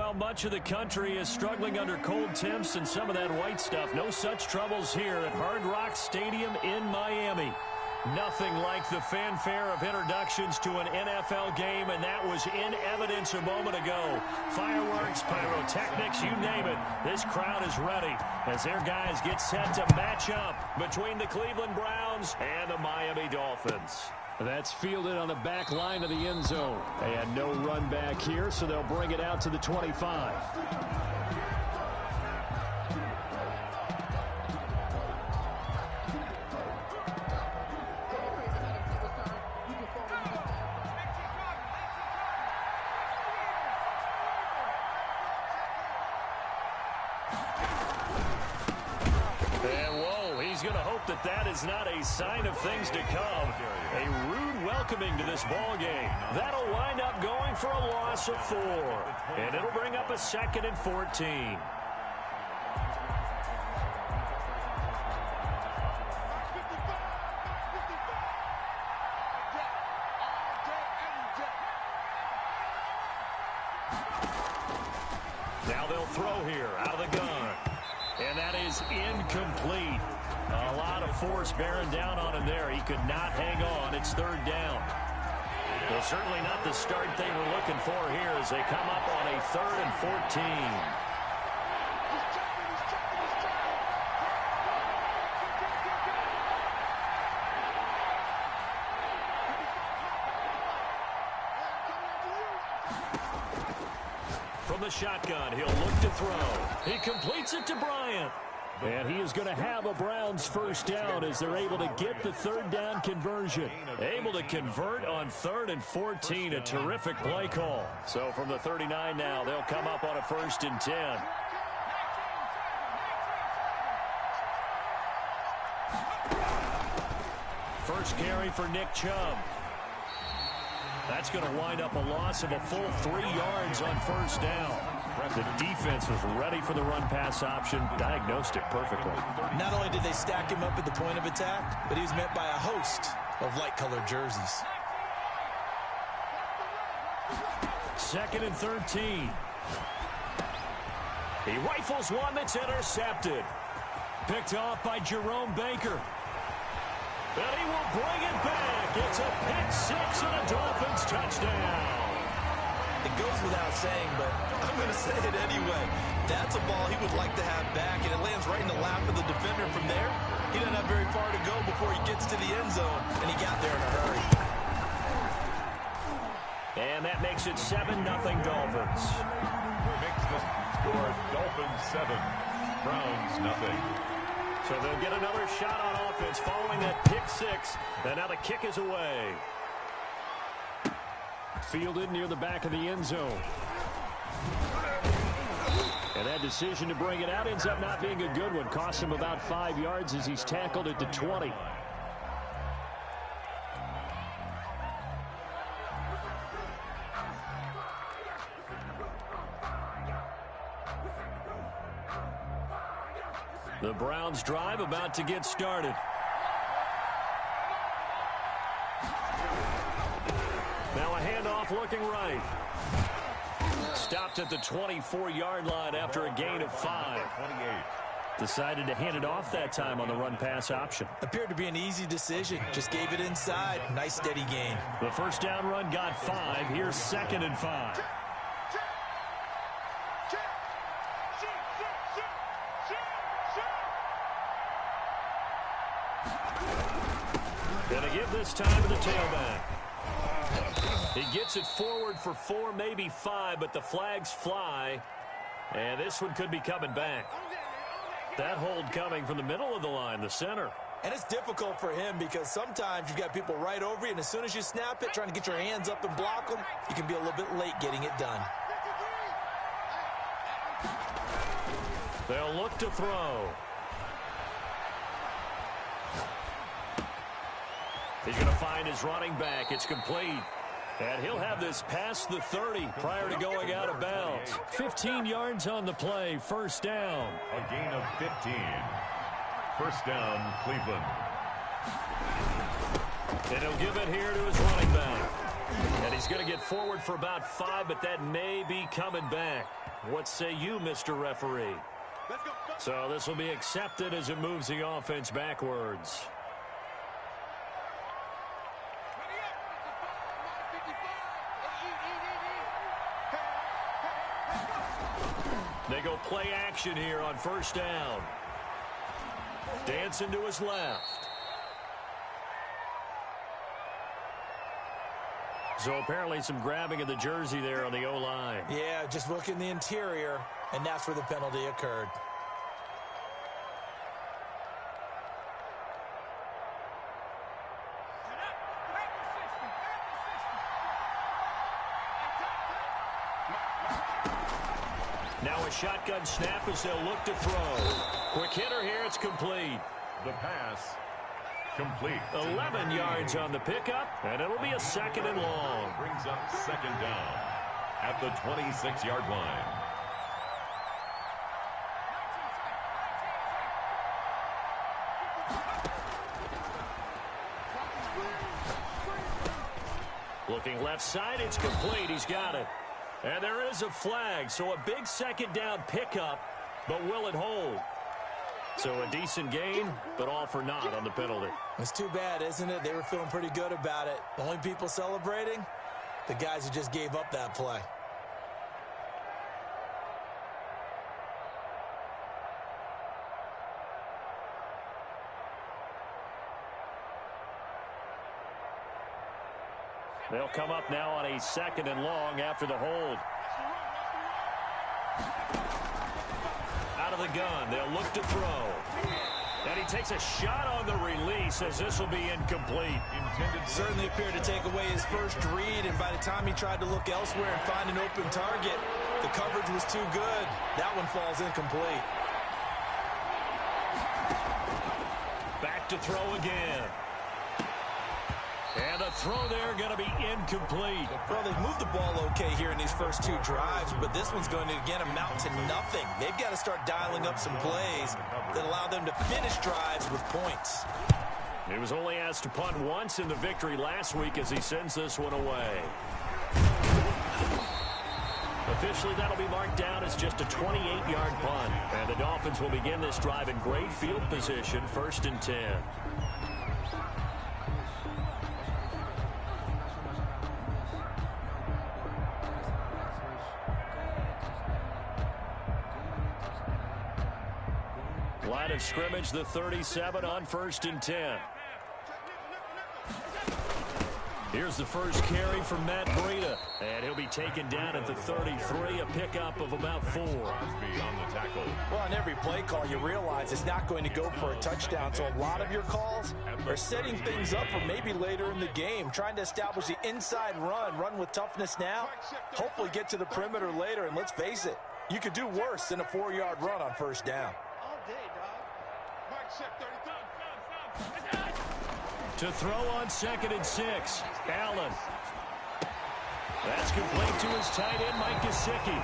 Well, much of the country is struggling under cold temps and some of that white stuff. No such troubles here at Hard Rock Stadium in Miami. Nothing like the fanfare of introductions to an NFL game, and that was in evidence a moment ago. Fireworks, pyrotechnics, you name it. This crowd is ready as their guys get set to match up between the Cleveland Browns and the Miami Dolphins. That's fielded on the back line of the end zone. And no run back here, so they'll bring it out to the 25. That is not a sign of things to come. A rude welcoming to this ball game. That'll wind up going for a loss of 4. And it'll bring up a 2nd and 14. Now they'll throw here out of the gun. And that is incomplete. A lot of force bearing down on him there. He could not hang on. It's 3rd down. Well, certainly not the start they were looking for here as they come up on a 3rd and 14. From the shotgun, he'll look to throw. He completes it to Bryant. And he is going to have a Browns first down as they're able to get the 3rd down conversion. Able to convert on 3rd and 14. A terrific play call. So from the 39 now, they'll come up on a 1st and 10. First carry for Nick Chubb. That's going to wind up a loss of a full 3 yards on 1st down. The defense was ready for the run-pass option, diagnosed it perfectly. Not only did they stack him up at the point of attack, but he was met by a host of light-colored jerseys. 2nd and 13. He rifles one that's intercepted. Picked off by Jerome Baker. And he will bring it back. It's a pick-6 and a Dolphins touchdown. It goes without saying, but I'm going to say it anyway. That's a ball he would like to have back, and it lands right in the lap of the defender from there. He doesn't have very far to go before he gets to the end zone, and he got there in a hurry. And that makes it 7-0 Dolphins. Makes the score Dolphins 7, Browns 0. So they'll get another shot on offense following that pick-6, and now the kick is away. Fielded near the back of the end zone. And that decision to bring it out ends up not being a good one. Cost him about 5 yards as he's tackled at the 20. The Browns drive about to get started. Now a handoff looking right. Stopped at the 24-yard line after a gain of 5. Decided to hand it off that time on the run-pass option. Appeared to be an easy decision. Just gave it inside. Nice steady gain. The first down run got 5. Here's 2nd and 5. Gonna give this time to the tailback. He gets it forward for 4, maybe 5, but the flags fly. And this one could be coming back. That hold coming from the middle of the line, the center. And it's difficult for him because sometimes you've got people right over you, and as soon as you snap it, trying to get your hands up and block them, you can be a little bit late getting it done. They'll look to throw. He's going to find his running back. It's complete. And he'll have this past the 30 prior to going out of bounds. 15 yards on the play. First down. A gain of 15. First down, Cleveland. And he'll give it here to his running back. And he's going to get forward for about 5, but that may be coming back. What say you, Mr. Referee? So this will be accepted as it moves the offense backwards. They go play action here on first down. Dancing to his left. So apparently some grabbing of the jersey there on the O-line. Yeah, just look in the interior, and that's where the penalty occurred. Now a shotgun snap as they'll look to throw. Quick hitter here, it's complete. The pass complete. 11 yards on the pickup, and it'll be a 2nd and long. Brings up 2nd down at the 26-yard line. Looking left side, it's complete. He's got it. And there is a flag, so a big 2nd down pickup, but will it hold? So a decent gain, but all for naught on the penalty. It's too bad, isn't it? They were feeling pretty good about it. The only people celebrating, the guys who just gave up that play. They'll come up now on a 2nd and long after the hold. Out of the gun, they'll look to throw. And he takes a shot on the release as this will be incomplete. Certainly appeared to take away his first read, and by the time he tried to look elsewhere and find an open target, the coverage was too good. That one falls incomplete. Back to throw again. And the throw there going to be incomplete. Well, they've moved the ball okay here in these first 2 drives, but this one's going to, again, amount to nothing. They've got to start dialing up some plays that allow them to finish drives with points. He was only asked to punt once in the victory last week as he sends this one away. Officially, that'll be marked down as just a 28-yard punt. And the Dolphins will begin this drive in great field position, 1st and 10. Line of scrimmage, the 37 on 1st and 10. Here's the first carry from Matt Breida, and he'll be taken down at the 33, a pickup of about 4. On the tackle. Well, on every play call, you realize it's not going to go for a touchdown, so a lot of your calls are setting things up for maybe later in the game, trying to establish the inside run with toughness now, hopefully get to the perimeter later, and let's face it, you could do worse than a 4-yard run on 1st down. To throw on 2nd and 6, Allen. That's complete to his tight end, Mike Gesicki.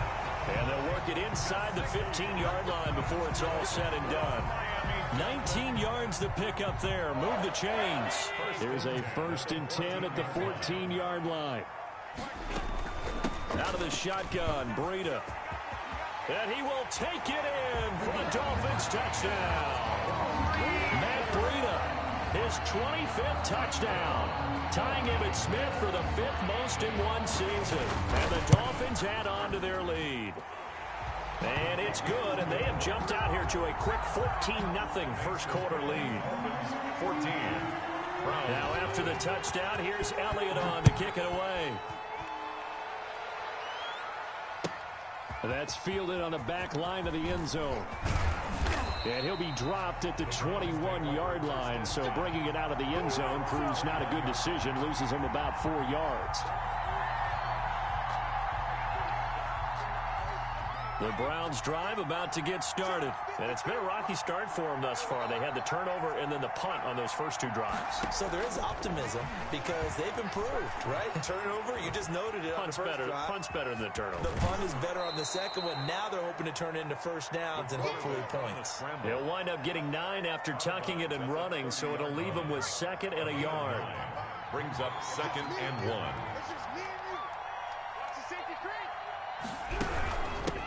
And they'll work it inside the 15-yard line before it's all said and done. 19 yards to pick up there. Move the chains. Here's a 1st and 10 at the 14-yard line. Out of the shotgun, Breida. And he will take it in for the Dolphins touchdown. Matt Breida, his 25th touchdown, tying Emmitt Smith for the 5th most in one season. And the Dolphins add on to their lead. And it's good, and they have jumped out here to a quick 14-0 first quarter lead. 14. Now after the touchdown, here's Elliott on to kick it away. That's fielded on the back line of the end zone. And he'll be dropped at the 21-yard line, so bringing it out of the end zone proves not a good decision, loses him about 4 yards. The Browns' drive about to get started. And it's been a rocky start for them thus far. They had the turnover and then the punt on those first two drives. So there is optimism because they've improved, right? Turnover, you just noted it. Punt's better. Punt's better than the turnover. The punt is better on the second one. Now they're hoping to turn it into first downs and hopefully points. He'll wind up getting 9 after tucking it and running, so it'll leave him with 2nd and a yard. Brings up 2nd and 1.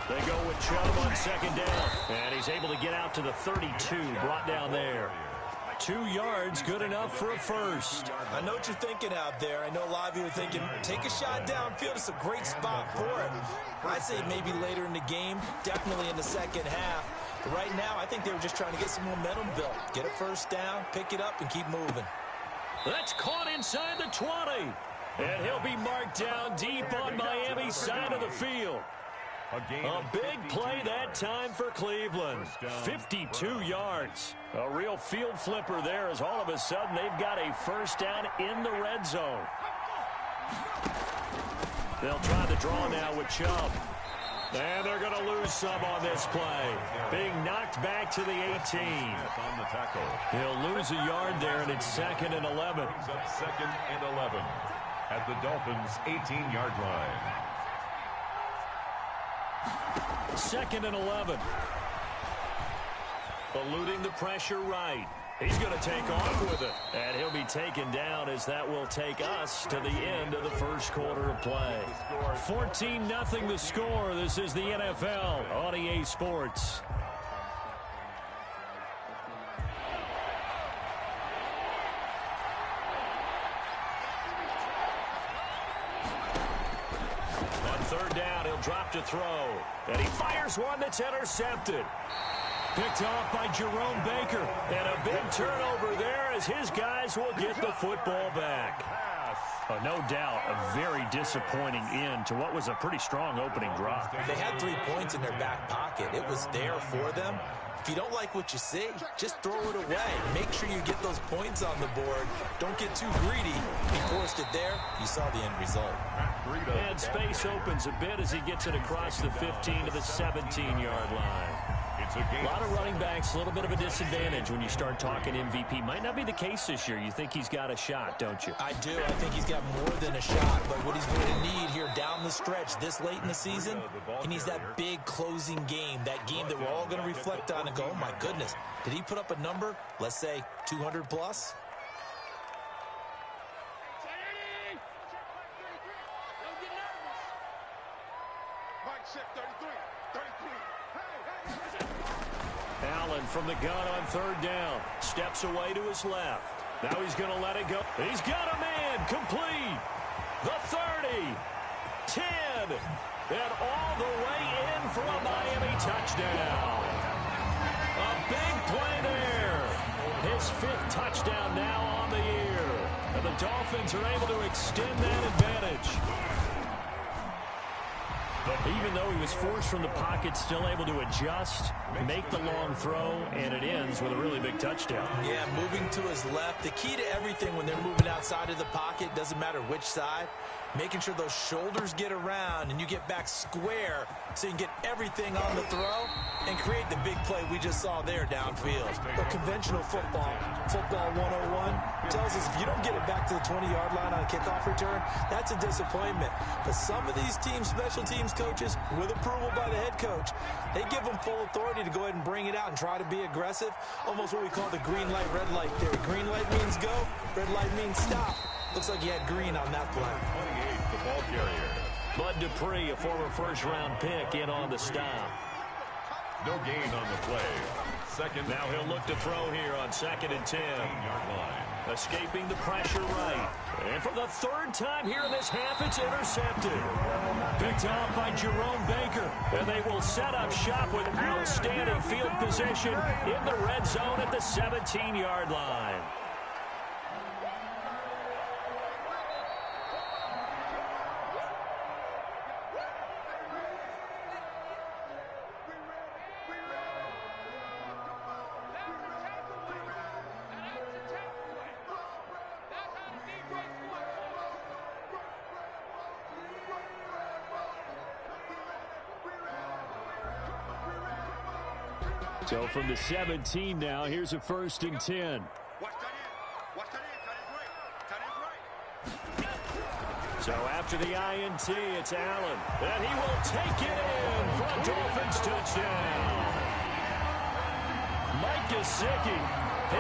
They go with Chubb on 2nd down. And he's able to get out to the 32, brought down there. 2 yards, good enough for a first. I know what you're thinking out there. I know a lot of you are thinking, take a shot downfield. It's a great spot for it. I'd say maybe later in the game, definitely in the second half. But right now, I think they were just trying to get some momentum built. Get a first down, pick it up, and keep moving. That's caught inside the 20. And he'll be marked down deep on Miami's side of the field. A big play that time for Cleveland. 52 yards. A real field flipper there as all of a sudden they've got a first down in the red zone. They'll try the draw now with Chubb. And they're going to lose some on this play. Being knocked back to the 18. He'll lose a yard there, and it's 2nd and 11. 2nd and 11 at the Dolphins' 18-yard line. 2nd and 11. Eluding the pressure right. He's going to take off with it. And he'll be taken down as that will take us to the end of the first quarter of play. 14-0 the score. This is the NFL on EA Sports. On 3rd down, he'll drop to throw. And he fires one that's intercepted. Picked off by Jerome Baker. And a big turnover there as his guys will get the football back. No doubt, a very disappointing end to what was a pretty strong opening drive. They had 3 points in their back pocket. It was there for them. If you don't like what you see, just throw it away. Make sure you get those points on the board. Don't get too greedy. He forced it there. You saw the end result. And space opens a bit as he gets it across the 15 to the 17-yard line. A lot of running backs, a little bit of a disadvantage when you start talking MVP. Might not be the case this year. You think he's got a shot, don't you? I do. I think he's got more than a shot. But what he's going to need here down the stretch this late in the season, he needs that big closing game, that game that we're all going to reflect on and go, oh, my goodness, did he put up a number, let's say 200 plus? Allen from the gun on 3rd down. Steps away to his left. Now he's going to let it go. He's got a man complete. The 30. 10. And all the way in for a Miami touchdown. A big play there. His 5th touchdown now on the year. And the Dolphins are able to extend that advantage. Even though he was forced from the pocket, still able to adjust, make the long throw, and it ends with a really big touchdown. Yeah, moving to his left. The key to everything when they're moving outside of the pocket, doesn't matter which side, making sure those shoulders get around and you get back square so you can get everything on the throw and create the big play we just saw there downfield. But conventional football 101, tells us if you don't get it back to the 20-yard line on a kickoff return, that's a disappointment. But some of these teams, special teams coaches, with approval by the head coach, they give them full authority to go ahead and bring it out and try to be aggressive. Almost what we call the green light, red light theory. Green light means go, red light means stop. Looks like he had green on that play. 28, the ball carrier. Bud Dupree, a former first-round pick, in on the stop. No gain on the play. Second. Now he'll look to throw here on 2nd and 10. 10-yard line. Escaping the pressure right. And for the 3rd time here in this half, it's intercepted. Picked off by Jerome Baker. And they will set up shop with outstanding field position in the red zone at the 17-yard line. So from the 17 now, here's a 1st and 10. So after the INT, it's Allen. And he will take it in for a Dolphins touchdown. Mike Gesicki,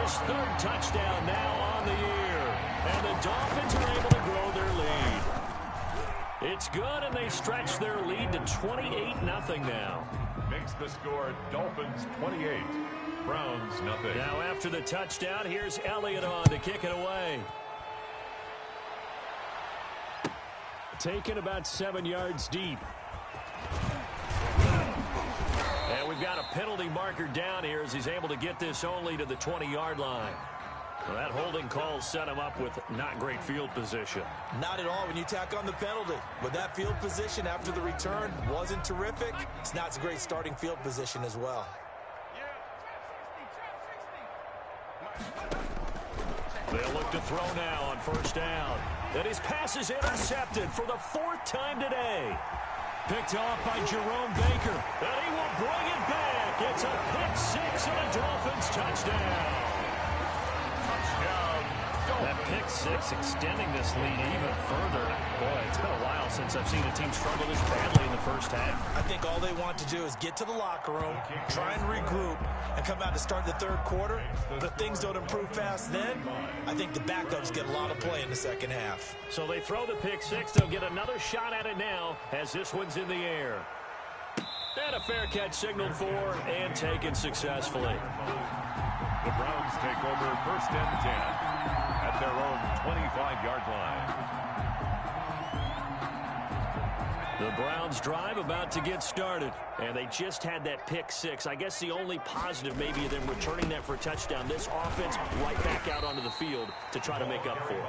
his 3rd touchdown now on the year. And the Dolphins are able to grow their lead. It's good, and they stretch their lead to 28-0 now. Makes the score Dolphins 28, Browns nothing. Now after the touchdown, here's Elliott on to kick it away. Taken about 7 yards deep. And we've got a penalty marker down here as he's able to get this only to the 20-yard line. Well, that holding call set him up with not great field position. Not at all when you tack on the penalty. But that field position after the return wasn't terrific. It's not a great starting field position as well. They'll look to throw now on 1st down. And his pass is intercepted for the 4th time today. Picked off by Jerome Baker. And he will bring it back. It's a pick-6 and a Dolphins touchdown. That pick-6 extending this lead even further. Boy, it's been a while since I've seen a team struggle this badly in the 1st half. I think all they want to do is get to the locker room, try and regroup, and come out to start the 3rd quarter. But if things don't improve fast then, I think the backups get a lot of play in the 2nd half. So they throw the pick-6. They'll get another shot at it now as this one's in the air. And a fair catch signaled for and taken successfully. The Browns take over 1st and 10 at their own 25-yard line. The Browns drive about to get started, and they just had that pick-6. I guess the only positive maybe of them returning that for a touchdown. This offense right back out onto the field to try to make up for it.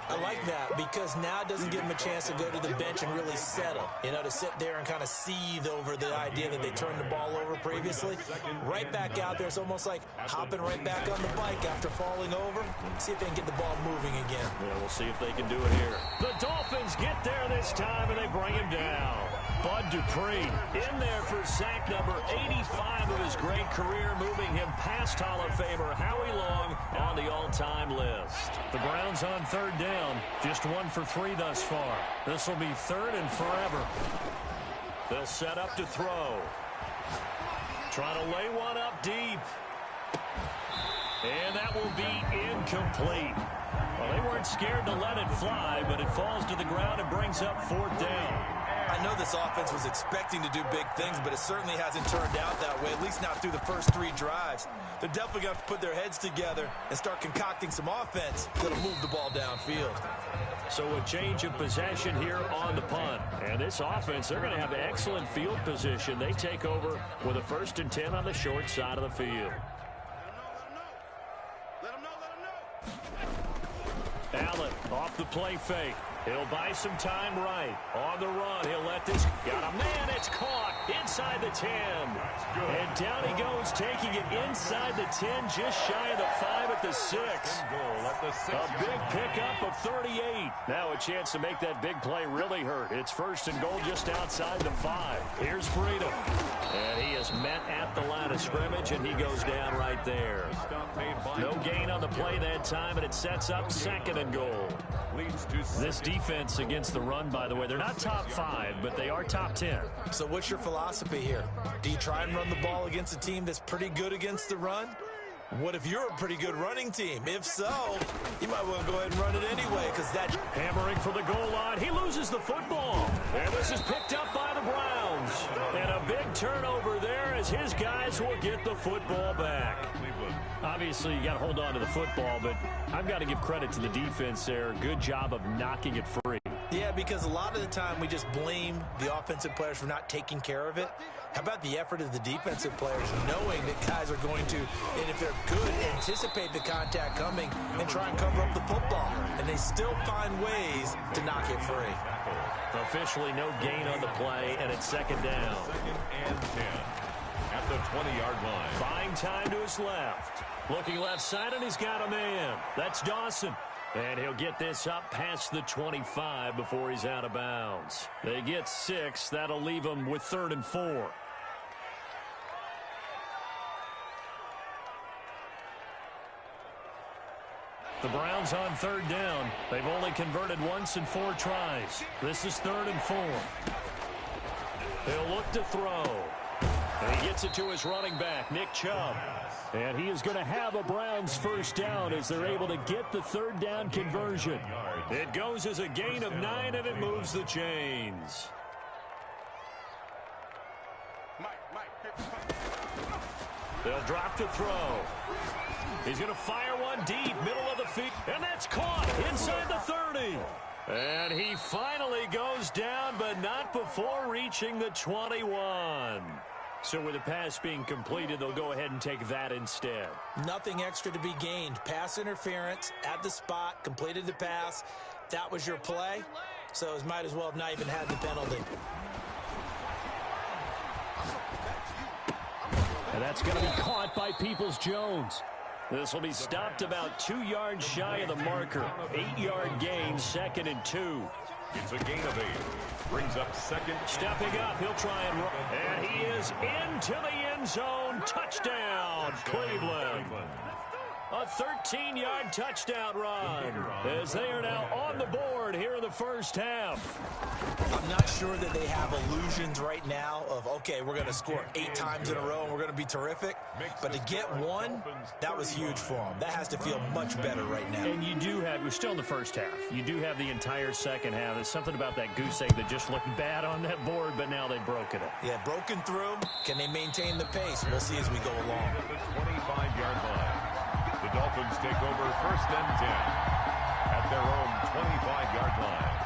I like that because now it doesn't give them a chance to go to the bench and really settle. You know, to sit there and kind of seethe over the idea that they turned the ball over previously. Right back out there, it's almost like hopping right back on the bike after falling over. See if they can get the ball moving again. Yeah, we'll see if they can do it here. The Dolphins get there this time, and they bring him down. Bud Dupree in there for sack number 85 of his great career, moving him past Hall of Famer Howie Long on the all-time list. The Browns on 3rd down, just 1 for 3 thus far. This will be 3rd and forever. They'll set up to throw. Trying to lay one up deep. And that will be incomplete. Well, they weren't scared to let it fly, but it falls to the ground and brings up 4th down. I know this offense was expecting to do big things, but it certainly hasn't turned out that way, at least not through the first 3 drives. They're definitely going to have to put their heads together and start concocting some offense that'll move the ball downfield. So a change of possession here on the punt. And this offense, they're going to have excellent field position. They take over with a 1st and 10 on the short side of the field. Allen off the play fake. He'll buy some time right. On the run, he'll let this... Got a man, it's caught inside the 10. And down he goes, taking it inside the 10, just shy of the 5 at the 6. A big pickup of 38. Now a chance to make that big play really hurt. It's 1st and goal just outside the 5. Here's Freedom. And he is met at the line of scrimmage, and he goes down right there. No gain on the play that time, and it sets up 2nd and goal. This defense against the run, by the way, they're not top 5, but they are top 10. So what's your philosophy here? Do you try and run the ball against a team that's pretty good against the run? What if you're a pretty good running team? If so, you might want to go ahead and run it anyway, because that... Hammering for the goal line. He loses the football. And this is picked up by the Browns. And a big turnover there as his guys will get the football back. Obviously, you got to hold on to the football, but I've got to give credit to the defense there. Good job of knocking it free. Yeah, because a lot of the time we just blame the offensive players for not taking care of it. How about the effort of the defensive players knowing that guys are going to, and if they're good, anticipate the contact coming and try and cover up the football. And they still find ways to knock it free. Officially no gain on the play, and it's 2nd down. 2nd and 10 at the 20-yard line. Buying time to his left. Looking left side, and he's got a man. That's Dawson. And he'll get this up past the 25 before he's out of bounds. They get 6. That'll leave them with 3rd and 4. The Browns on third down. They've only converted once in 4 tries. This is 3rd and 4. He'll look to throw. And he gets it to his running back, Nick Chubb. And he is going to have a Browns first down as they're able to get the 3rd down conversion. It goes as a gain of 9, and it moves the chains. They'll drop to throw. He's going to fire one deep, middle of the field, and that's caught inside the 30. And he finally goes down, but not before reaching the 21. So with the pass being completed, they'll go ahead and take that instead. Nothing extra to be gained. Pass interference at the spot, completed the pass. That was your play, so it might as well have not even had the penalty. And that's going to be caught by Peoples-Jones. This will be stopped about 2 yards shy of the marker. 8-yard gain, 2nd and 2. It's a gain of 8. Brings up 2nd. Stepping up, he'll try and run. And he is into the end zone. Touchdown, Cleveland. A 13-yard touchdown run as they are now on the board here in the first half. I'm not sure that they have illusions right now of, okay, we're going to score 8 times in a row and we're going to be terrific. But to get 1, that was huge for them. That has to feel much better right now. And you do have, we're still in the first half. You do have the entire second half. There's something about that goose egg that just looked bad on that board, but now they've broken it. Yeah, broken through. Can they maintain the pace? We'll see as we go along. The 25-yard line. The Dolphins take over 1st and 10 at their own 25-yard line.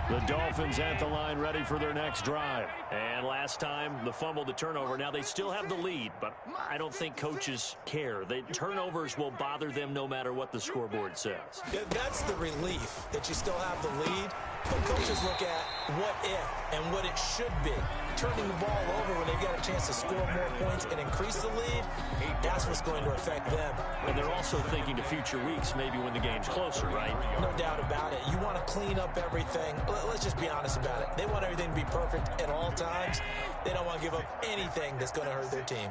The Dolphins at the line ready for their next drive. And last time, the fumble, the turnover. Now they still have the lead, but I don't think coaches care. The turnovers will bother them no matter what the scoreboard says. Yeah, that's the relief, that you still have the lead. But coaches look at what if and what it should be. Turning the ball over when they've got a chance to score more points and increase the lead, that's what's going to affect them. And they're also thinking to future weeks, maybe when the game's closer, right? No doubt about it. You want to clean up everything. Let's just be honest about it. They want everything to be perfect at all times. They don't want to give up anything that's going to hurt their team.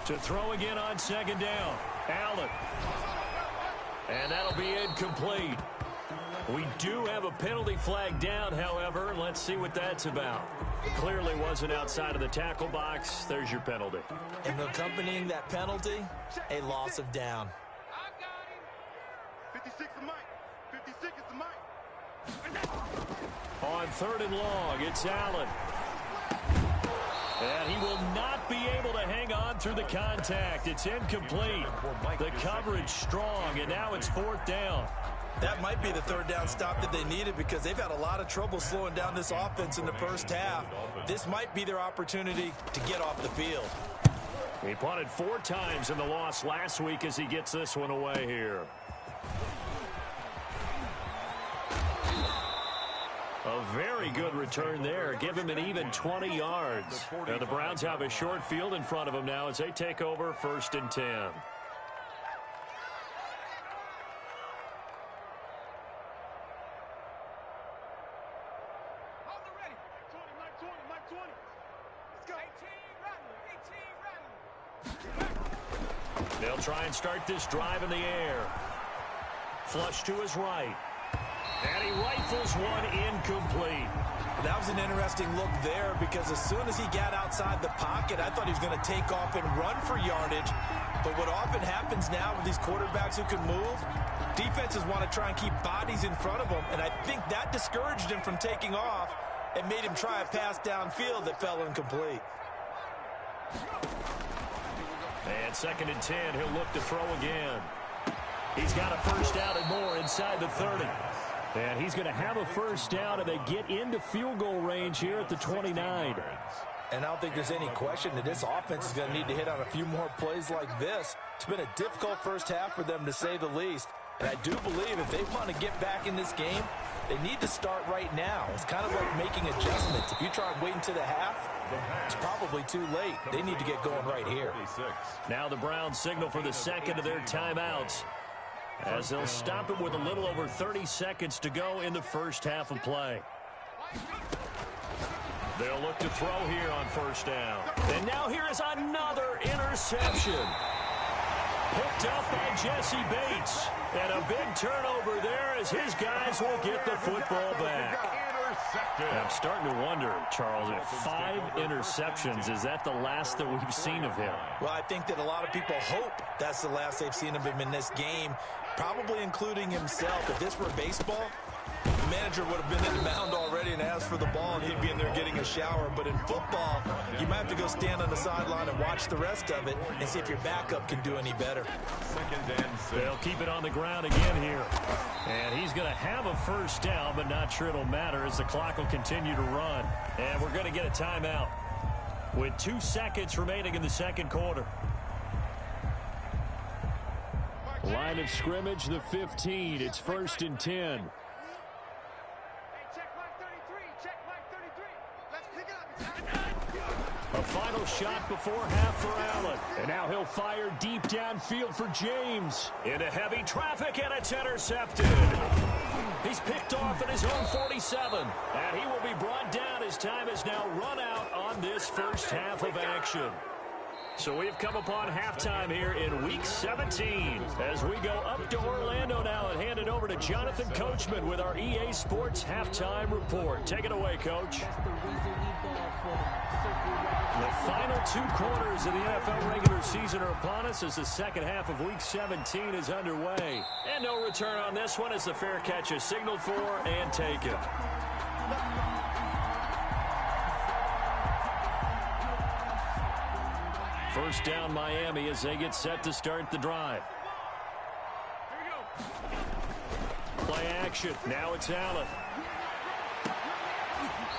To throw again on 2nd down. Allen. And that'll be incomplete. We do have a penalty flag down, however. Let's see what that's about. Clearly wasn't outside of the tackle box. There's your penalty. And accompanying that penalty, a loss of down. 56 is Mike. 56 is Mike. On 3rd and long, it's Allen. And he will not be able to hang on through the contact. It's incomplete. The coverage strong, and now it's 4th down. That might be the 3rd down stop that they needed because they've had a lot of trouble slowing down this offense in the first half. This might be their opportunity to get off the field. He punted 4 times in the loss last week as he gets this one away here. A very good return there. Give him an even 20 yards. Now the Browns have a short field in front of them now as they take over 1st and 10. They'll try and start this drive in the air. Flush to his right. And he rifles one incomplete. That was an interesting look there because as soon as he got outside the pocket, I thought he was going to take off and run for yardage. But what often happens now with these quarterbacks who can move, defenses want to try and keep bodies in front of them. And I think that discouraged him from taking off and made him try a pass downfield that fell incomplete. And 2nd and 10, he'll look to throw again. He's got a first down and more inside the 30. And he's going to have a first down, and they get into field goal range here at the 29. And I don't think there's any question that this offense is going to need to hit on a few more plays like this. It's been a difficult first half for them, to say the least. And I do believe if they want to get back in this game, they need to start right now. It's kind of like making adjustments. If you try and wait until the half, it's probably too late. They need to get going right here. Now the Browns signal for the second of their timeouts, as they'll stop it with a little over 30 seconds to go in the first half of play. They'll look to throw here on 1st down. And now here is another interception. interception. Picked up by Jesse Bates. And a big turnover there as his guys will get the football back. I'm starting to wonder, Charles, if 5 interceptions, is that the last that we've seen of him? Well, I think that a lot of people hope that's the last they've seen of him in this game, probably including himself. If this were baseball, the manager would have been in the mound already and asked for the ball, and he'd be in there getting a shower. But in football, you might have to go stand on the sideline and watch the rest of it and see if your backup can do any better. They'll keep it on the ground again here. And he's going to have a first down, but not sure it'll matter as the clock will continue to run. And we're going to get a timeout with 2 seconds remaining in the second quarter. Line of scrimmage, the 15. It's 1st and 10. A final shot before half for Allen. And now he'll fire deep downfield for James. Into heavy traffic, and it's intercepted. He's picked off at his own 47. And he will be brought down as time is now run out on this first half of action. So we've come upon halftime here in Week 17 as we go up to Orlando now and hand it over to Jonathan Coachman with our EA Sports Halftime Report. Take it away, Coach. The final 2 quarters of the NFL regular season are upon us as the second half of Week 17 is underway. And no return on this one as the fair catch is signaled for and taken. First down Miami as they get set to start the drive. Play action. Now it's Allen.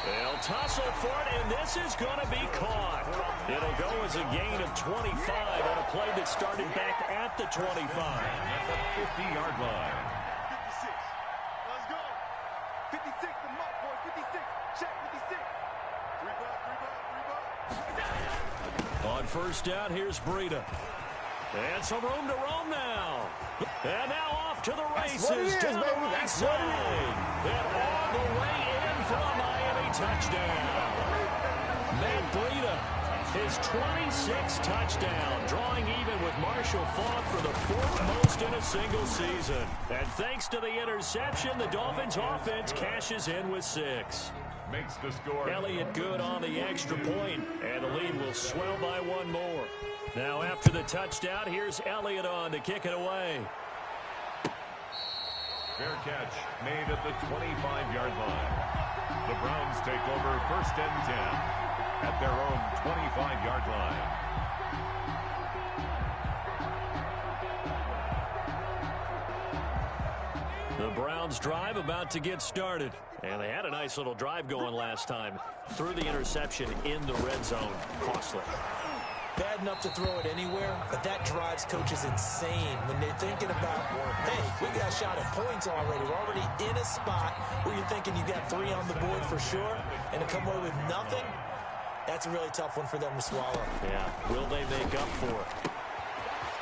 They'll tussle for it, and this is going to be caught. It'll go as a gain of 25 on a play that started back at the 25. At the 50-yard line. 56. Let's go. 56, the mark, boy. 56. Check 56. 3 ball. On first down, here's Breida. And some room to roam now. And now off to the races down the right side. And all the way in for a Miami touchdown. Matt Breida, his 26th touchdown, drawing even with Marshall Faulk for the 4th most in a single season. And thanks to the interception, the Dolphins offense cashes in with 6. Makes the score. Elliott good on the extra point, and the lead will swell by 1 more. Now after the touchdown, here's Elliott on to kick it away. Fair catch made at the 25-yard line. The Browns take over 1st and 10 at their own 25-yard line. The Browns drive about to get started. And they had a nice little drive going last time. Threw the interception in the red zone. Costly. Bad enough to throw it anywhere, but that drives coaches insane when they're thinking about, hey, we got a shot at points already. We're already in a spot where you're thinking you got 3 on the board for sure, and to come away with nothing, that's a really tough one for them to swallow. Yeah, will they make up for it?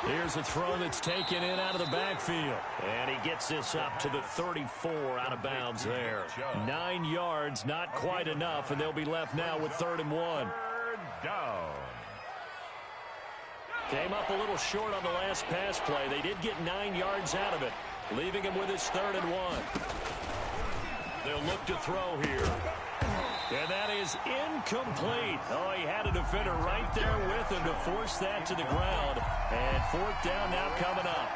Here's a throw that's taken in out of the backfield. And he gets this up to the 34 out of bounds there. 9 yards, not quite enough, and they'll be left now with 3rd and 1. Down. Came up a little short on the last pass play. They did get 9 yards out of it, leaving him with his 3rd and 1. They'll look to throw here. And that is incomplete. Oh, he had a defender right there with him to force that to the ground. And 4th down now coming up.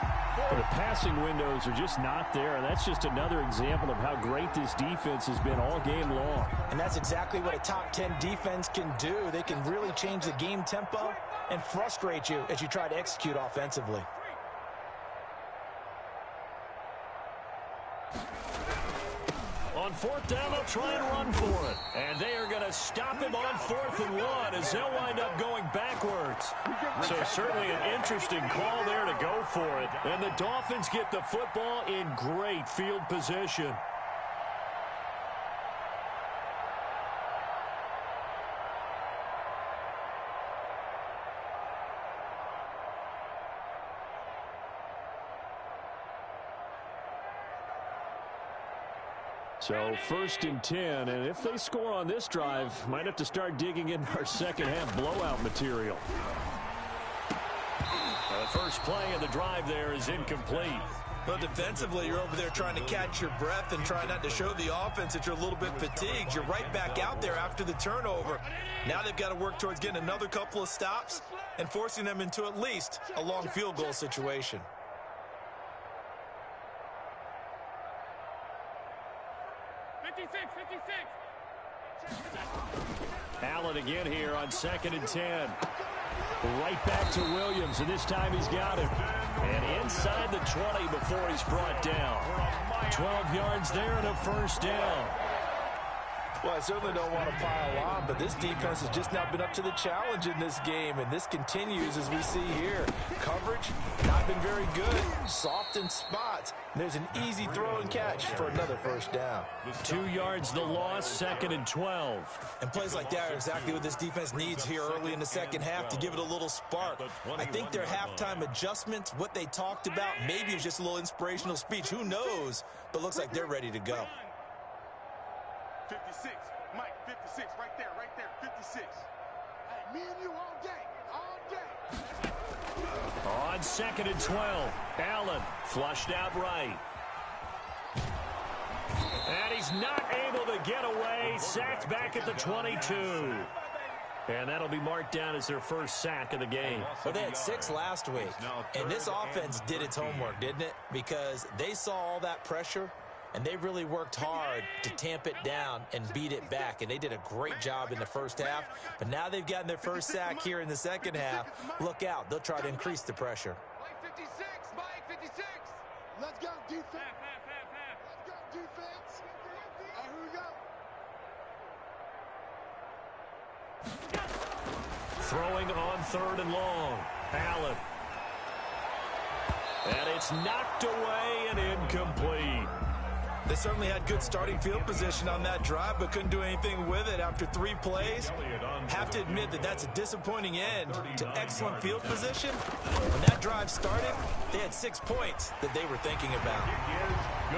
Well, the passing windows are just not there, and that's just another example of how great this defense has been all game long. And that's exactly what a top 10 defense can do. They can really change the game tempo and frustrate you as you try to execute offensively. On 4th down, they'll try and run for it. And they are going to stop him on 4th and 1 as they'll wind up going backwards. So certainly an interesting call there to go for it. And the Dolphins get the football in great field position. So 1st and 10, and if they score on this drive, might have to start digging in our second half blowout material. first play of the drive there is incomplete. Well, defensively, you're over there trying to catch your breath and try not to show the offense that you're a little bit fatigued. You're right back out there after the turnover. Now they've got to work towards getting another couple of stops and forcing them into at least a long field goal situation. Allen again here on 2nd and 10. Right back to Williams, and this time he's got him. And inside the 20 before he's brought down. 12 yards there and a first down. Well, I certainly don't want to pile on, but this defense has just not been up to the challenge in this game, and this continues as we see here. Coverage, not been very good. Soft in spots. And there's an easy throw and catch for another first down. 2 yards the loss, 2nd and 12. And plays like that are exactly what this defense needs here early in the second half to give it a little spark. I think their halftime adjustments, what they talked about, maybe it was just a little inspirational speech. Who knows? But looks like they're ready to go. 56, Mike, 56, right there, 56. Hey, me and you all day, On 2nd and 12, Allen flushed out right. And he's not able to get away, sacked back at the 22. And that'll be marked down as their first sack of the game. Well, they had 6 last week, and this offense did its homework, didn't it? Because they saw all that pressure, and they really worked hard to tamp it down and beat it back. And they did a great job in the first half. But now they've gotten their first sack here in the second half. Look out. They'll try to increase the pressure. Mike 56, Mike 56. Let's go, defense. Let's go, defense. All right, here we go. Throwing on 3rd and long. Allen. And it's knocked away and incomplete. They certainly had good starting field position on that drive, but couldn't do anything with it after 3 plays. Have to admit that that's a disappointing end to excellent field position. When that drive started, they had 6 points that they were thinking about.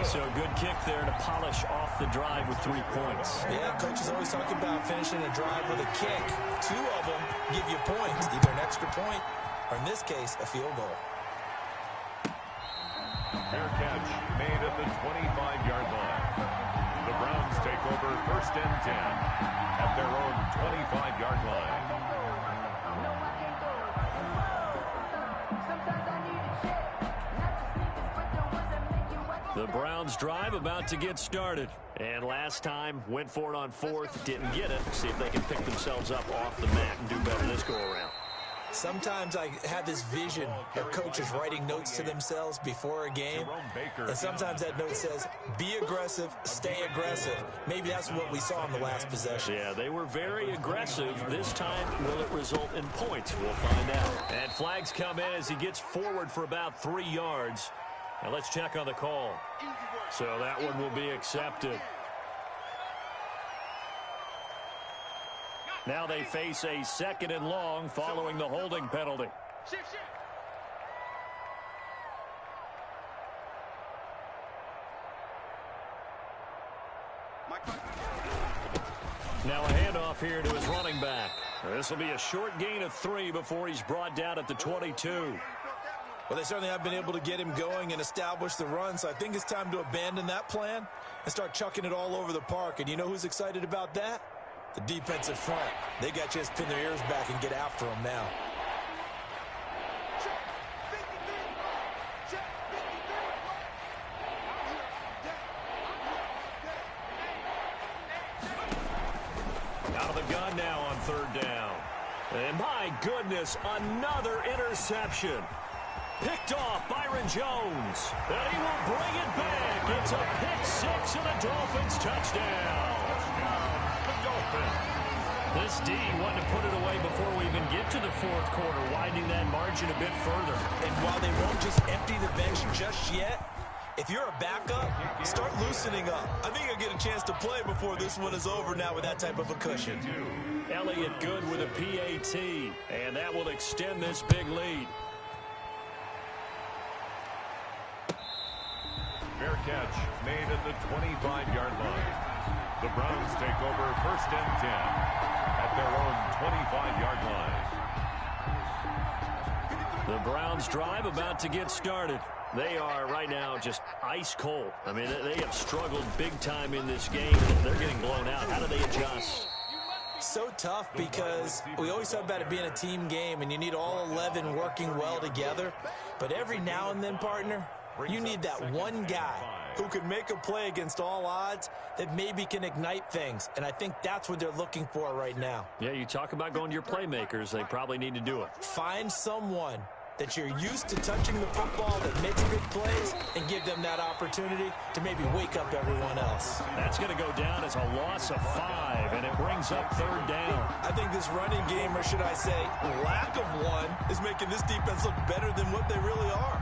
So good kick there to polish off the drive with 3 points. Yeah, coaches always talk about finishing a drive with a kick. 2 of them give you points, either an extra point or, in this case, a field goal. Fair catch made at the 25-yard line. The Browns take over 1st and 10 at their own 25-yard line. The Browns drive about to get started. And last time, went for it on 4th, didn't get it. See if they can pick themselves up off the mat and do better this go-around. Sometimes I have this vision of coaches writing notes to themselves before a game, and sometimes that note says, be aggressive, stay aggressive. Maybe that's what we saw in the last possession. Yeah, they were very aggressive. This time, will it result in points? We'll find out. And flags come in as he gets forward for about 3 yards. Now let's check on the call. So that one will be accepted. Now they face a 2nd and long following the holding penalty. Now a handoff here to his running back. This will be a short gain of 3 before he's brought down at the 22. Well, they certainly have been able to get him going and establish the run, so I think it's time to abandon that plan and start chucking it all over the park. And you know who's excited about that? The defensive front. They got to just pin their ears back and get after him now. Out of the gun now on 3rd down. And my goodness, another interception. Picked off Byron Jones. And he will bring it back. It's a pick 6 and a Dolphins touchdown. This D wanted to put it away before we even get to the 4th quarter, widening that margin a bit further. And while they won't just empty the bench just yet, if you're a backup, start loosening up. I think you'll get a chance to play before this one is over now with that type of a cushion. Elliott good with a PAT, and that will extend this big lead. Fair catch made at the 25-yard line. The Browns take over 1st and 10 at their own 25-yard line. The Browns drive about to get started. They are right now just ice cold. I mean, they have struggled big time in this game. They're getting blown out. How do they adjust? So tough because we always talk about it being a team game and you need all 11 working well together. But every now and then, partner, you need that one guy who can make a play against all odds that maybe can ignite things. And I think that's what they're looking for right now. Yeah, you talk about going to your playmakers. They probably need to do it. Find someone that you're used to touching the football that makes big plays and give them that opportunity to maybe wake up everyone else. That's going to go down as a loss of 5, and it brings up 3rd down. I think this running game, or should I say lack of one, is making this defense look better than what they really are.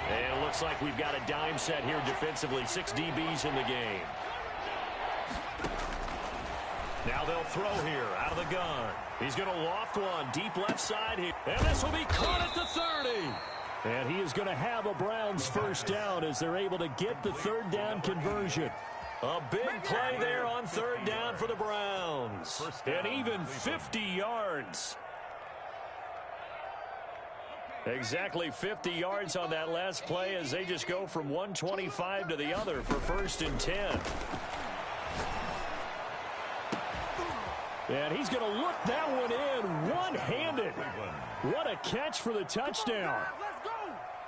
And it looks like we've got a dime set here defensively. 6 DBs in the game. Now they'll throw here out of the gun. He's going to loft one deep left side here. And this will be caught at the 30. And he is going to have a Browns 1st down as they're able to get the 3rd down conversion. A big play there on 3rd down for the Browns. And even 50 yards. Exactly 50 yards on that last play as they just go from 125 to the other for 1st and 10. And he's going to look that one in one-handed. What a catch for the touchdown.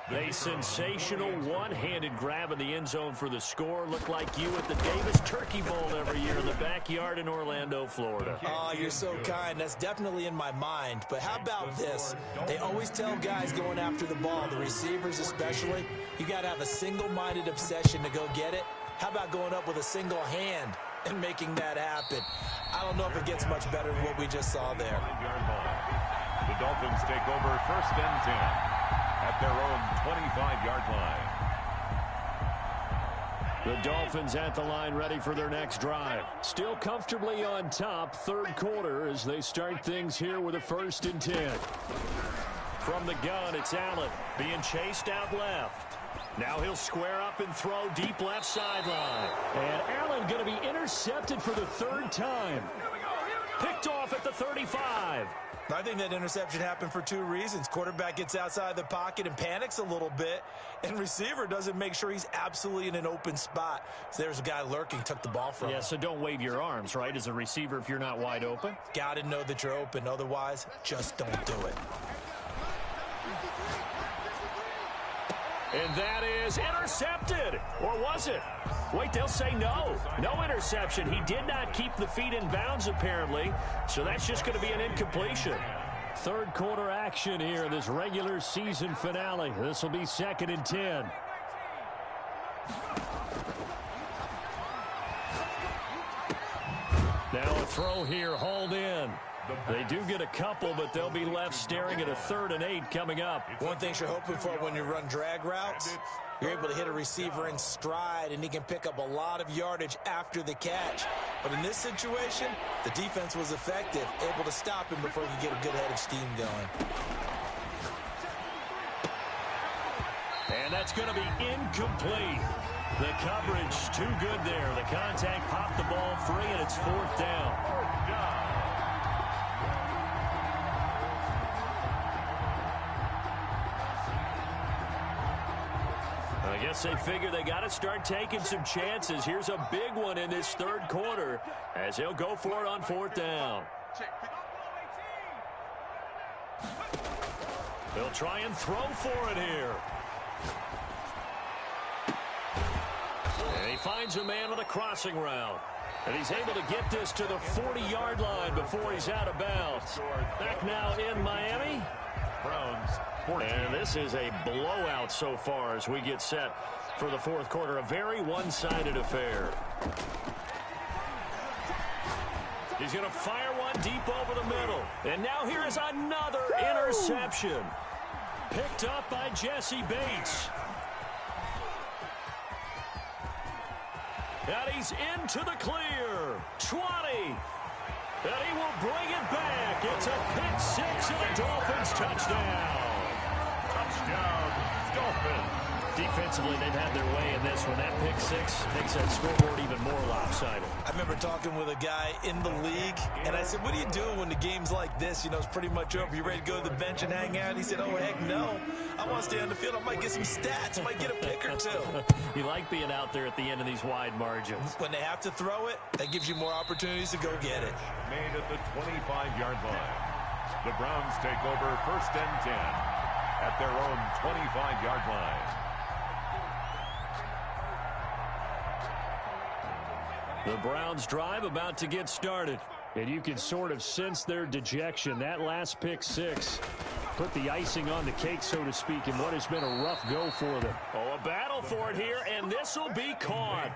A sensational one-handed grab in the end zone for the score. Looked like you at the Davis Turkey Bowl every year in the backyard in Orlando, Florida. Oh, you're so kind. That's definitely in my mind. But how about this? They always tell guys going after the ball, the receivers especially, you got to have a single-minded obsession to go get it. How about going up with a single hand and making that happen? I don't know if it gets much better than what we just saw there. The Dolphins take over 1st and 10 at their own 25-yard line. The Dolphins at the line ready for their next drive. Still comfortably on top, 3rd quarter as they start things here with a 1st and 10. From the gun, it's Allen being chased out left. Now he'll square up and throw deep left sideline. And Allen going to be intercepted for the 3rd time. Picked off at the 35. I think that interception happened for 2 reasons. Quarterback gets outside the pocket and panics a little bit, and receiver doesn't make sure he's absolutely in an open spot. So there's a guy lurking, took the ball from him. Yeah, so don't wave your arms, right, as a receiver if you're not wide open. Got to know that you're open. Otherwise, just don't do it. And that is intercepted. Or was it? Wait, they'll say no. No interception. He did not keep the feet in bounds, apparently. So that's just going to be an incompletion. 3rd quarter action here, this regular season finale. This will be 2nd and 10. Now a throw here, hauled in. They do get a couple, but they'll be left staring at a 3rd and 8 coming up. One thing you're hoping for when you run drag routes, you're able to hit a receiver in stride, and he can pick up a lot of yardage after the catch. But in this situation, the defense was effective, able to stop him before he could get a good head of steam going. And that's going to be incomplete. The coverage too good there. The contact popped the ball free, and it's 4th down. I guess they figure they got to start taking some chances. Here's a big one in this 3rd quarter as he'll go for it on 4th down. They'll try and throw for it here. And he finds a man with a crossing route. And he's able to get this to the 40-yard line before he's out of bounds. Back now in Miami. Browns 14. And this is a blowout so far as we get set for the 4th quarter. A very one-sided affair. He's going to fire one deep over the middle. And now here is another interception. Picked up by Jesse Bates. And he's into the clear. 20. And he will bring it back. It's a pick 6 and a Dolphins touchdown. Touchdown, Dolphins. Defensively, they've had their way in this one. That pick six makes that scoreboard even more lopsided. I remember talking with a guy in the league, and I said, what do you do when the game's like this? You know, it's pretty much over. You ready to go to the bench and hang out? He said, oh, heck no. I want to stay on the field. I might get some stats. I might get a pick or two. You like being out there at the end of these wide margins. When they have to throw it, that gives you more opportunities to go get it. Made at the 25-yard line. The Browns take over 1st and 10 at their own 25-yard line. The Browns drive about to get started. And you can sort of sense their dejection. That last pick six put the icing on the cake, so to speak, in what has been a rough go for them. Oh, a battle for it here, and this will be caught.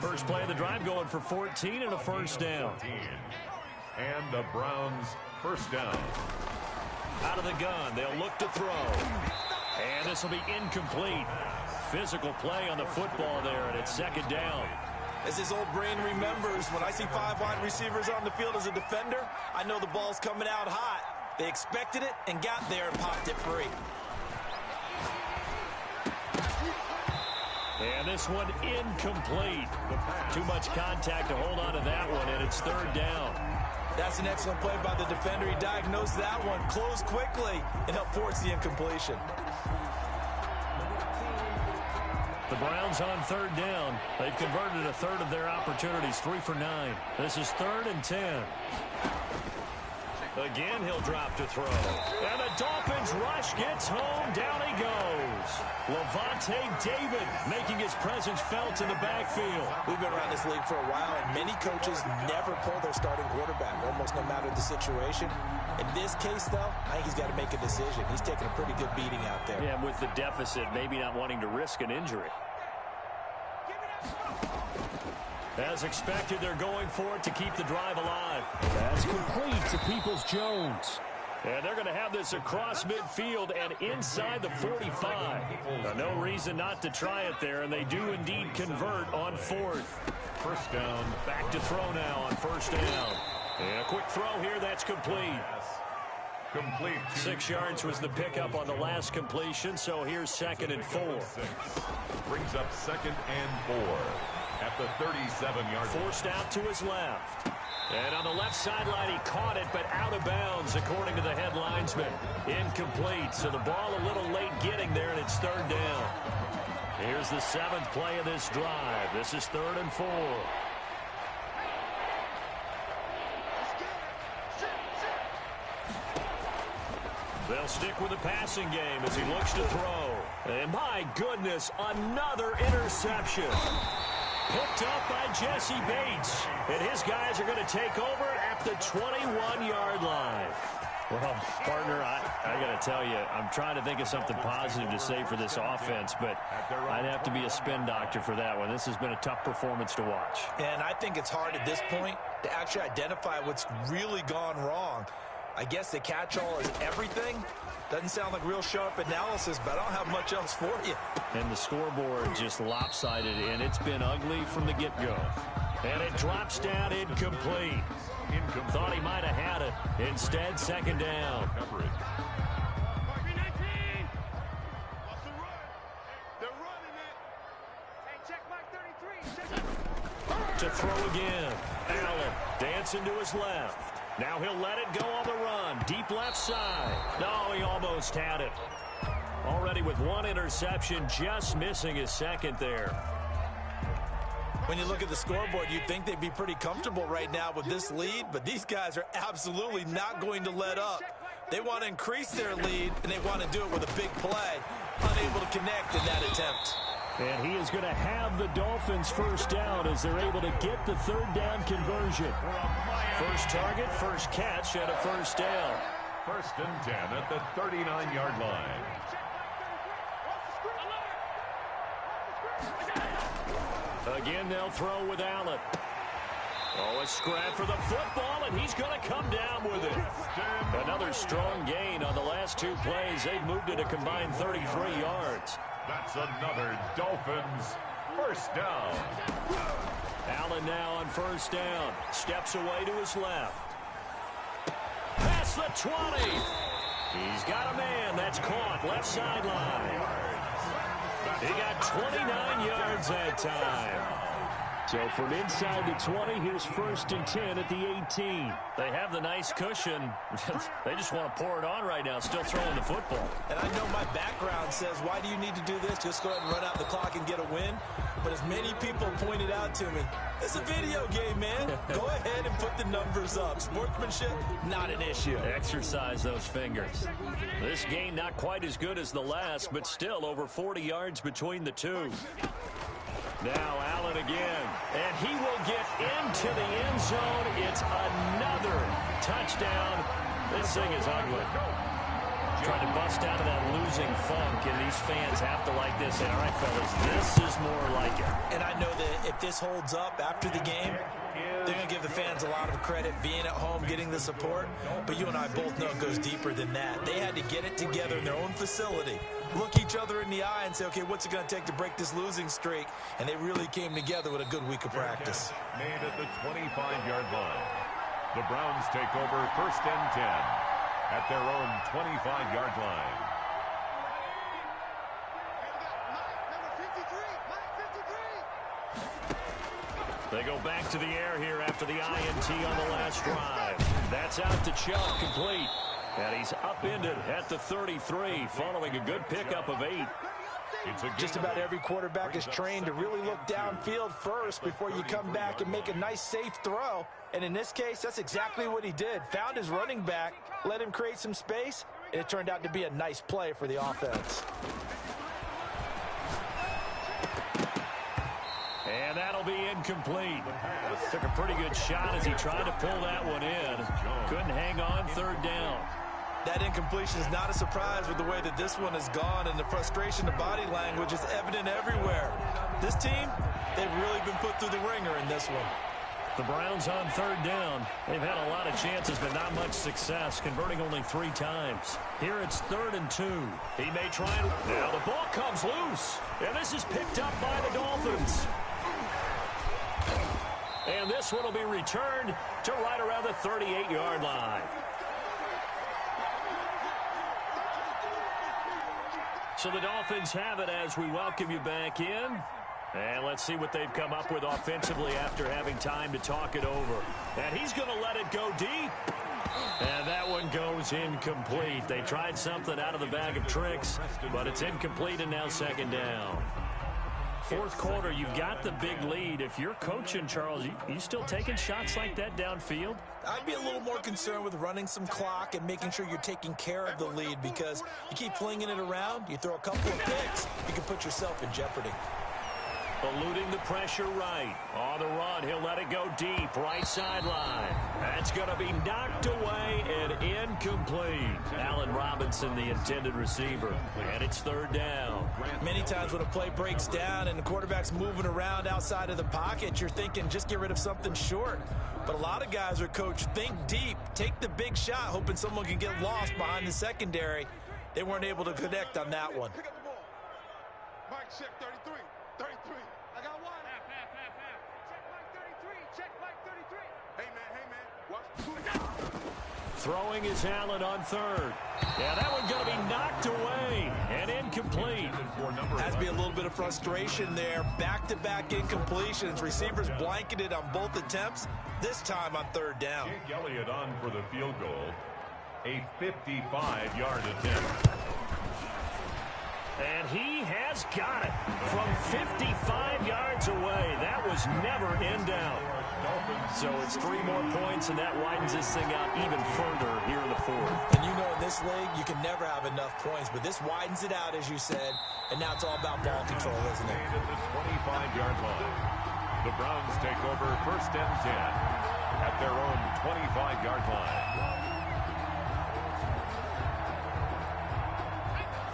First play of the drive going for 14 and a first down. And the Browns first down. Out of the gun, they'll look to throw. And this will be incomplete. Physical play on the football there, and it's second down. As his old brain remembers, when I see 5 wide receivers on the field as a defender, I know the ball's coming out hot. They expected it and got there and popped it free. And this one incomplete. Too much contact to hold on to that one, and it's third down. That's an excellent play by the defender. He diagnosed that one, closed quickly, and helped force the incompletion. The Browns on third down. They've converted a third of their opportunities, 3 for 9. This is 3rd and 10. Again, he'll drop to throw. And the Dolphins rush gets home. Down he goes. Levante David making his presence felt in the backfield. We've been around this league for a while, and many coaches never pull their starting quarterback, almost no matter the situation. In this case, though, I think he's got to make a decision. He's taking a pretty good beating out there. Yeah, with the deficit, maybe not wanting to risk an injury. As expected, they're going for it to keep the drive alive. That's complete to Peoples-Jones. And they're going to have this across midfield and inside the 45. Now, no reason not to try it there, and they do indeed convert on 4th. First down. Back to throw now on first down. And a quick throw here, that's complete. Complete. 6 yards was the pickup on the last completion, so here's 2nd and 4. Brings up 2nd and 4 at the 37-yard line. Forced out to his left. And on the left sideline, he caught it, but out of bounds, according to the head linesman. Incomplete, so the ball a little late getting there, and it's 3rd down. Here's the 7th play of this drive. This is 3rd and 4. They'll stick with the passing game as he looks to throw. And my goodness, another interception. Picked up by Jesse Bates. And his guys are going to take over at the 21-yard line. Well, partner, I got to tell you, I'm trying to think of something positive to say for this offense, but I'd have to be a spin doctor for that one. This has been a tough performance to watch. And I think it's hard at this point to actually identify what's really gone wrong. I guess the catch-all is everything. Doesn't sound like real sharp analysis, but I don't have much else for you. And the scoreboard just lopsided, and it's been ugly from the get-go. And it drops down incomplete. Thought he might have had it. Instead, 2nd down. To throw again. Allen dancing to his left. Now he'll let it go on the run. Deep left side. No, he almost had it. Already with 1 interception, just missing his 2nd there. When you look at the scoreboard, you'd think they'd be pretty comfortable right now with this lead, but these guys are absolutely not going to let up. They want to increase their lead, and they want to do it with a big play. Unable to connect in that attempt. And he is going to have the Dolphins first down as they're able to get the 3rd down conversion. First target, first catch, and a first down. 1st and 10 at the 39-yard line. Again, they'll throw with Allen. Oh, a scrap for the football, and he's going to come down with it. Another strong gain on the last 2 plays. They've moved it a combined 33 yards. That's another Dolphins first down. Allen now on first down. Steps away to his left. Past the 20. He's got a man. That's caught left sideline. He got 29 yards that time. So from inside the 20, here's 1st and 10 at the 18. They have the nice cushion. They just want to pour it on right now, still throwing the football. And I know my background says, why do you need to do this? Just go ahead and run out the clock and get a win. But as many people pointed out to me, it's a video game, man. Go ahead and put the numbers up. Sportsmanship, not an issue. Exercise those fingers. This game not quite as good as the last, but still over 40 yards between the two. Now Allen again, and he will get into the end zone. It's another touchdown. This thing is ugly. Trying to bust out of that losing funk, and these fans have to like this. And all right, fellas, this is more like it. And I know that if this holds up after the game, they're going to give the fans a lot of credit being at home, getting the support. But you and I both know it goes deeper than that. They had to get it together in their own facility, look each other in the eye and say, okay, what's it going to take to break this losing streak? And they really came together with a good week of practice. Made at the 25-yard line. The Browns take over 1st and 10 at their own 25-yard line. They go back to the air here after the INT on the last drive. That's out to Chubb, complete. And he's upended at the 33, following a good pickup of 8. Just about every quarterback is trained to really look downfield first before you come back and make a nice, safe throw. And in this case, that's exactly what he did. Found his running back, let him create some space, and it turned out to be a nice play for the offense. And that'll be incomplete. Took a pretty good shot as he tried to pull that one in. Couldn't hang on, 3rd down. That incompletion is not a surprise with the way that this one has gone, and the frustration, the body language is evident everywhere. This team, they've really been put through the ringer in this one. The Browns on 3rd down. They've had a lot of chances, but not much success, converting only 3 times. Here it's 3rd and 2. He may try and... Now the ball comes loose, and this is picked up by the Dolphins. And this one will be returned to right around the 38-yard line. So the Dolphins have it as we welcome you back in. And let's see what they've come up with offensively after having time to talk it over. And he's going to let it go deep. And that one goes incomplete. They tried something out of the bag of tricks, but it's incomplete and now 2nd down. 4th quarter, you've got the big lead. If you're coaching, Charles, you still taking shots like that downfield? I'd be a little more concerned with running some clock and making sure you're taking care of the lead, because you keep flinging it around, you throw a couple of picks, you can put yourself in jeopardy. Eluding the pressure right. On the run, he'll let it go deep, right sideline. That's going to be knocked away and incomplete. Allen Robinson, the intended receiver. And it's 3rd down. Many times when a play breaks down and the quarterback's moving around outside of the pocket, you're thinking just get rid of something short. But a lot of guys are coached, think deep, take the big shot, hoping someone can get lost behind the secondary. They weren't able to connect on that one. Pick up the ball. Mike, check 33. 33. I got one. Half. Check Mike 33. Check Mike 33. Hey, man. Watch. Throwing is Allen on 3rd. Yeah, that one's going to be knocked away and incomplete. Has to be a little bit of frustration there. Back-to-back incompletions. Receivers blanketed on both attempts, this time on 3rd down. Jake Elliott on for the field goal. A 55-yard attempt. And he has got it from 55 yards away. That was never in doubt. So it's 3 more points, and that widens this thing out even further here in the 4th. And you know in this league, you can never have enough points, but this widens it out, as you said, and now it's all about ball control, isn't it? At the 25-yard line. The Browns take over 1st and 10 at their own 25-yard line.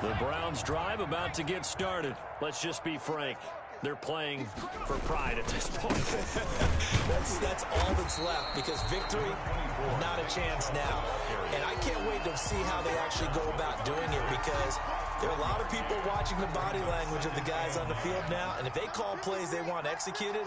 The Browns drive about to get started. Let's just be frank. They're playing for pride at this point. that's all that's left, because victory, not a chance now. And I can't wait to see how they actually go about doing it, because there are a lot of people watching the body language of the guys on the field now, and if they call plays they want executed,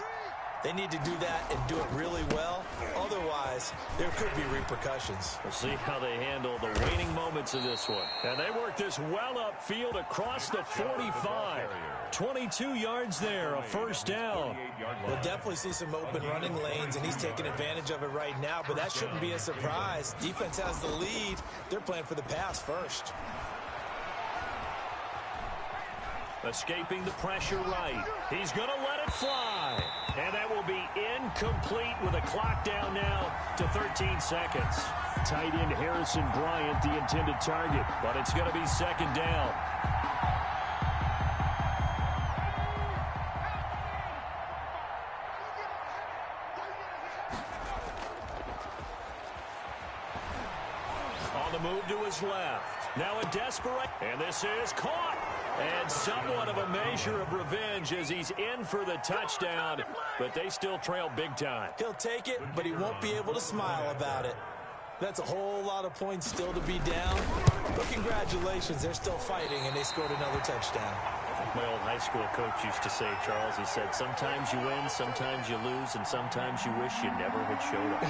they need to do that and do it really well. Otherwise, there could be repercussions. We'll see how they handle the waning moments of this one. And they work this well upfield across the 45. 22 yards there, a first down. We'll definitely see some open running lanes, and he's taking advantage of it right now, but that shouldn't be a surprise. Defense has the lead. They're playing for the pass first. Escaping the pressure right. He's going to let it fly. And that will be incomplete with a clock down now to 13 seconds. Tight end Harrison Bryant, the intended target, but it's going to be second down. On the move to his left. Now a desperate, and this is caught. And somewhat of a measure of revenge as he's in for the touchdown, but they still trail big time. He'll take it, but he won't be able to smile about it. That's a whole lot of points still to be down. But congratulations, they're still fighting, and they scored another touchdown. Like my old high school coach used to say, Charles, he said, sometimes you win, sometimes you lose, and sometimes you wish you never had showed up.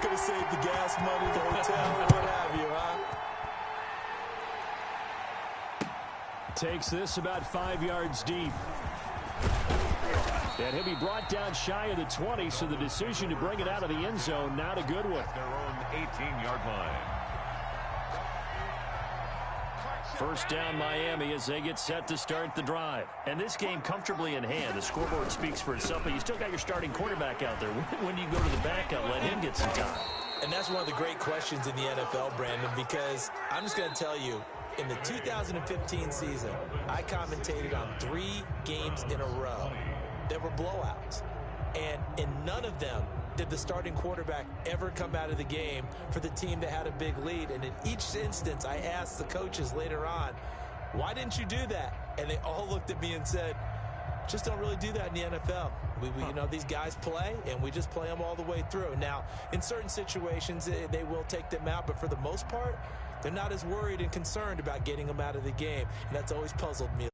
Could have saved the gas money, the hotel, what have you, huh? Takes this about 5 yards deep. And he'll be brought down shy of the 20, so the decision to bring it out of the end zone, not a good one. Their own 18-yard line. First down Miami as they get set to start the drive. And this game comfortably in hand. The scoreboard speaks for itself, but you still got your starting quarterback out there. When do you go to the backup, let him get some time? And that's one of the great questions in the NFL, Brandon, because I'm just going to tell you, in the 2015 season, I commentated on 3 games in a row that were blowouts. And in none of them did the starting quarterback ever come out of the game for the team that had a big lead. And in each instance, I asked the coaches later on, why didn't you do that? And they all looked at me and said, just don't really do that in the NFL. You know, these guys play, and we just play them all the way through. Now, in certain situations, they will take them out, but for the most part, they're not as worried and concerned about getting them out of the game, and that's always puzzled me.